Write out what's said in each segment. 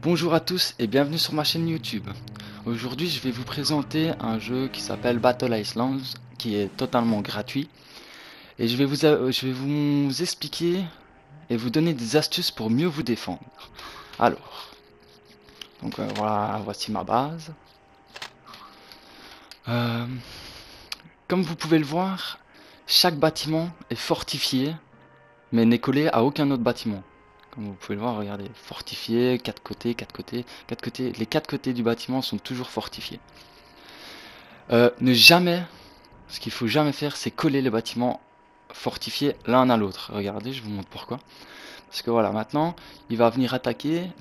Bonjour à tous et bienvenue sur ma chaîne YouTube. Aujourd'hui je vais vous présenter un jeu qui s'appelle Battle Islands qui est totalement gratuit et je vais vous expliquer et vous donner des astuces pour mieux vous défendre. Alors, voilà, voici ma base. Euh, Comme vous pouvez le voir, chaque bâtiment est fortifié mais n'est collé à aucun autre bâtiment. Comme vous pouvez le voir, regardez, fortifié, 4 côtés, 4 côtés, 4 côtés. Les 4 côtés du bâtiment sont toujours fortifiés. Ne jamais, ce qu'il faut jamais faire, c'est coller les bâtiments fortifiés l'un à l'autre. Regardez, je vous montre pourquoi. Parce que voilà, maintenant, il va venir attaquer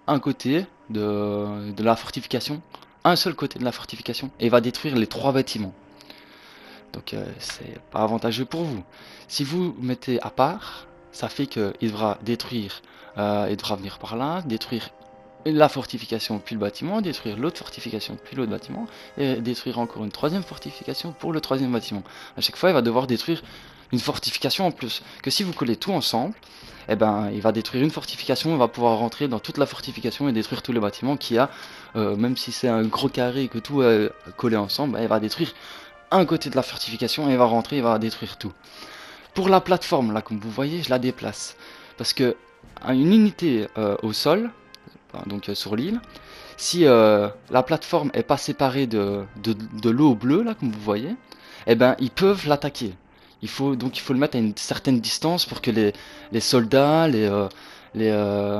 un côté de la fortification, un seul côté de la fortification, et il va détruire les 3 bâtiments. Donc c'est pas avantageux pour vous. Si vous mettez à part, ça fait qu'il devra détruire, il devra venir par là, détruire la fortification puis le bâtiment, détruire l'autre fortification puis l'autre bâtiment, et détruire encore une troisième fortification pour le troisième bâtiment. À chaque fois, il va devoir détruire une fortification en plus. Que si vous collez tout ensemble, eh ben, il va détruire une fortification, il va pouvoir rentrer dans toute la fortification et détruire tous les bâtiments qu'il y a, même si c'est un gros carré et que tout est collé ensemble, ben, il va détruire un côté de la fortification et il va rentrer, il va détruire tout. Pour la plateforme, là, comme vous voyez, je la déplace. Parce que une unité au sol, donc sur l'île, si la plateforme est pas séparée de l'eau bleue, là, comme vous voyez, eh ben, ils peuvent l'attaquer. Il faut le mettre à une certaine distance pour que les soldats, les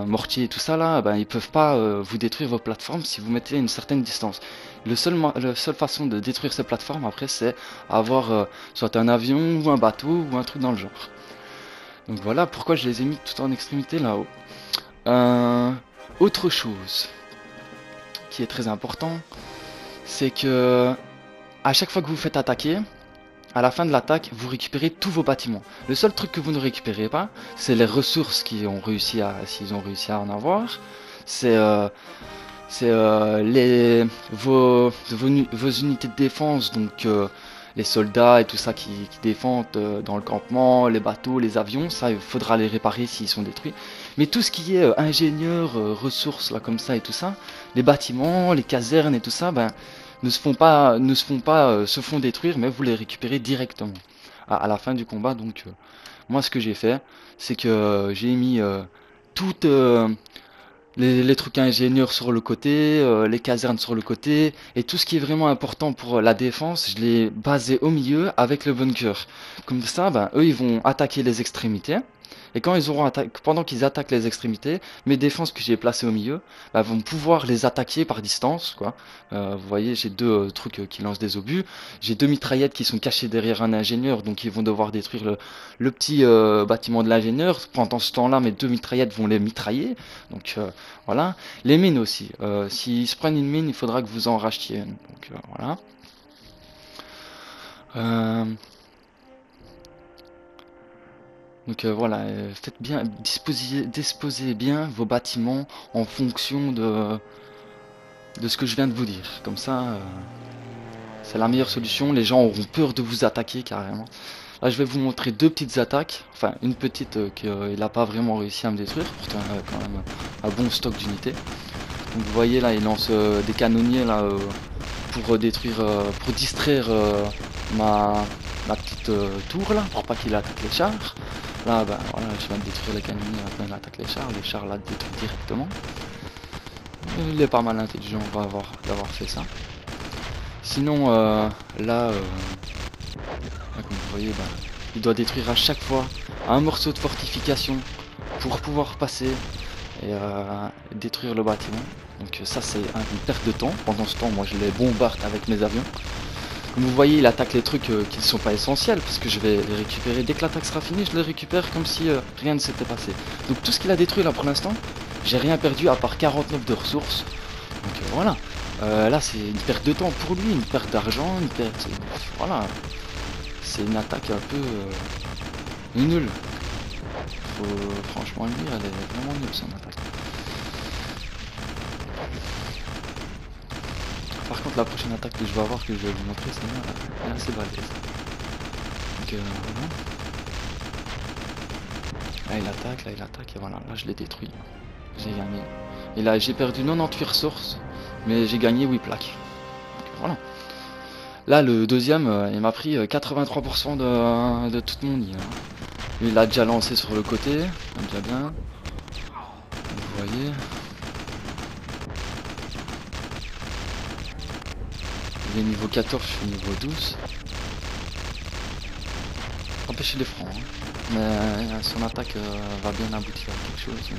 mortiers et tout ça là, ben, ils peuvent pas vous détruire vos plateformes si vous mettez une certaine distance. La seule façon de détruire ces plateformes après, c'est avoir soit un avion ou un bateau ou un truc dans le genre. Donc voilà pourquoi je les ai mis tout en extrémité là-haut. Autre chose qui est très important, c'est que à chaque fois que vous faites attaquer, à la fin de l'attaque, vous récupérez tous vos bâtiments. Le seul truc que vous ne récupérez pas, c'est les ressources s'ils ont réussi à en avoir. C'est vos unités de défense, donc les soldats et tout ça qui défendent dans le campement, les bateaux, les avions, ça il faudra les réparer s'ils sont détruits. Mais tout ce qui est ingénieur, ressources là comme ça et tout ça, les bâtiments, les casernes et tout ça, ben se font détruire, mais vous les récupérez directement à la fin du combat. Donc moi ce que j'ai fait, c'est que j'ai mis toutes les trucs ingénieurs sur le côté, les casernes sur le côté, et tout ce qui est vraiment important pour la défense, je l'ai basé au milieu avec le bunker. Comme ça, ben, eux, ils vont attaquer les extrémités. Et quand ils auront pendant qu'ils attaquent les extrémités, mes défenses que j'ai placées au milieu, ben, vont pouvoir les attaquer par distance, quoi. Vous voyez, j'ai deux trucs qui lancent des obus. J'ai deux mitraillettes qui sont cachées derrière un ingénieur, donc ils vont devoir détruire le petit bâtiment de l'ingénieur. Pendant ce temps-là, mes deux mitraillettes vont les mitrailler. Donc voilà. Les mines aussi. S'ils se prennent une mine, il faudra que vous en rachetiez une. Donc voilà. Voilà, faites bien, disposez bien vos bâtiments en fonction de ce que je viens de vous dire. Comme ça, c'est la meilleure solution. Les gens auront peur de vous attaquer carrément. Là, je vais vous montrer deux petites attaques. Enfin, une petite qu'il n'a pas vraiment réussi à me détruire. Pourtant, quand même un bon stock d'unités. Donc, vous voyez là, il lance des canonniers là pour détruire, pour distraire ma petite tour là, pour pas qu'il attaque les chars. Là, ben voilà, je viens de détruire les canonniers, maintenant il attaque les chars là détruit directement. Il est pas mal intelligent d'avoir fait ça. Sinon, là, comme vous voyez, ben, il doit détruire à chaque fois un morceau de fortification pour pouvoir passer et détruire le bâtiment. Donc ça c'est une perte de temps. Pendant ce temps, moi je les bombarde avec mes avions. Comme vous voyez, il attaque les trucs qui ne sont pas essentiels, parce que je vais les récupérer. Dès que l'attaque sera finie, je les récupère comme si rien ne s'était passé. Donc tout ce qu'il a détruit là pour l'instant, j'ai rien perdu à part 49 de ressources. Donc voilà. Là c'est une perte de temps pour lui, une perte d'argent, une perte... Voilà. C'est une attaque un peu nulle. Faut franchement le dire, elle est vraiment nulle son attaque. Par contre, la prochaine attaque que je vais avoir, que je vais vous montrer, c'est assez balèze. Donc voilà. Là il attaque, et voilà, là je l'ai détruit. J'ai gagné. Et là j'ai perdu 98 ressources, mais j'ai gagné 8 plaques. Donc, voilà. Là le deuxième, il m'a pris 83% de toute mon île. Hein. Lui, il l'a déjà lancé sur le côté, déjà bien. Vous voyez. Il est niveau 14, je suis niveau 12. Empêcher les francs. Hein. Mais son attaque va bien aboutir à quelque chose.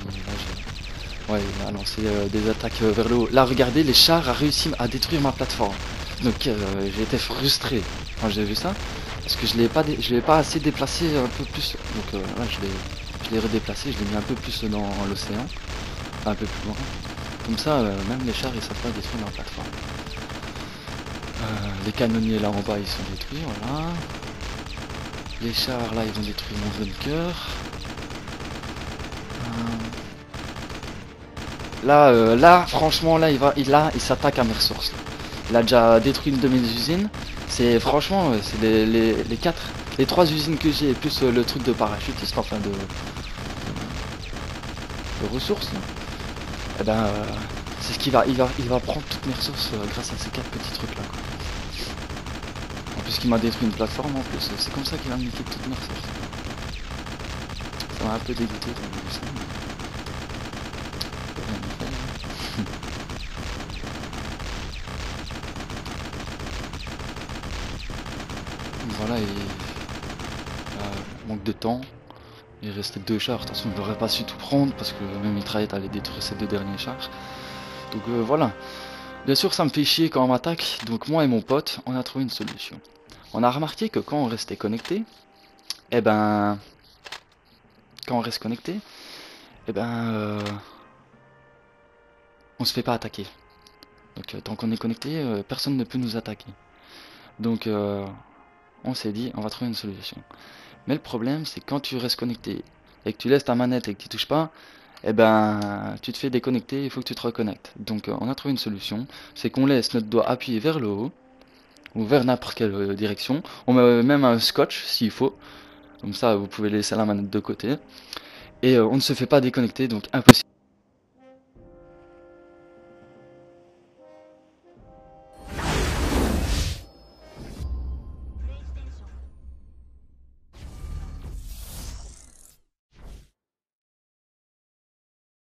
Donc, ouais, il a lancé des attaques vers le haut. Là, regardez, les chars a réussi à détruire ma plateforme. Donc, j'ai été frustré quand j'ai vu ça. Parce que je l'ai pas assez déplacé un peu plus. Donc, là, je l'ai redéplacé, je l'ai mis un peu plus dans l'océan. Un peu plus loin. Comme ça, même les chars, ils savent pas détruire ma plateforme. Les canonniers là en bas, ils sont détruits, voilà. Les chars là, ils vont détruire mon bunker. Là, franchement, là, il s'attaque à mes ressources. Là. Il a déjà détruit une de mes usines. C'est franchement, c'est les trois usines que j'ai, plus le truc de parachutiste, enfin de ressources. Et ben, c'est ce qu'il va, il va prendre toutes mes ressources grâce à ces 4 petits trucs là. Quoi. En plus, qu'il m'a détruit une plateforme en plus, c'est comme ça qu'il va me niquer toutes mes ressources. Ça m'a un peu dégoûté quand j'ai vu ça. Voilà, et manque de temps. Il restait 2 chars, de toute façon je n'aurais pas su tout prendre parce que même mitraillette allait détruire ces 2 derniers chars. Donc voilà. Bien sûr ça me fait chier quand on m'attaque, donc moi et mon pote on a trouvé une solution. On a remarqué que quand on restait connecté, eh ben... Quand on reste connecté, eh ben... on se fait pas attaquer. Donc tant qu'on est connecté, personne ne peut nous attaquer. Donc on s'est dit on va trouver une solution. Mais le problème, c'est quand tu restes connecté et que tu laisses ta manette et que tu touches pas, eh ben, tu te fais déconnecter, il faut que tu te reconnectes. Donc, on a trouvé une solution, c'est qu'on laisse notre doigt appuyé vers le haut, ou vers n'importe quelle direction. On met même un scotch s'il faut. Comme ça, vous pouvez laisser la manette de côté. Et on ne se fait pas déconnecter, donc impossible.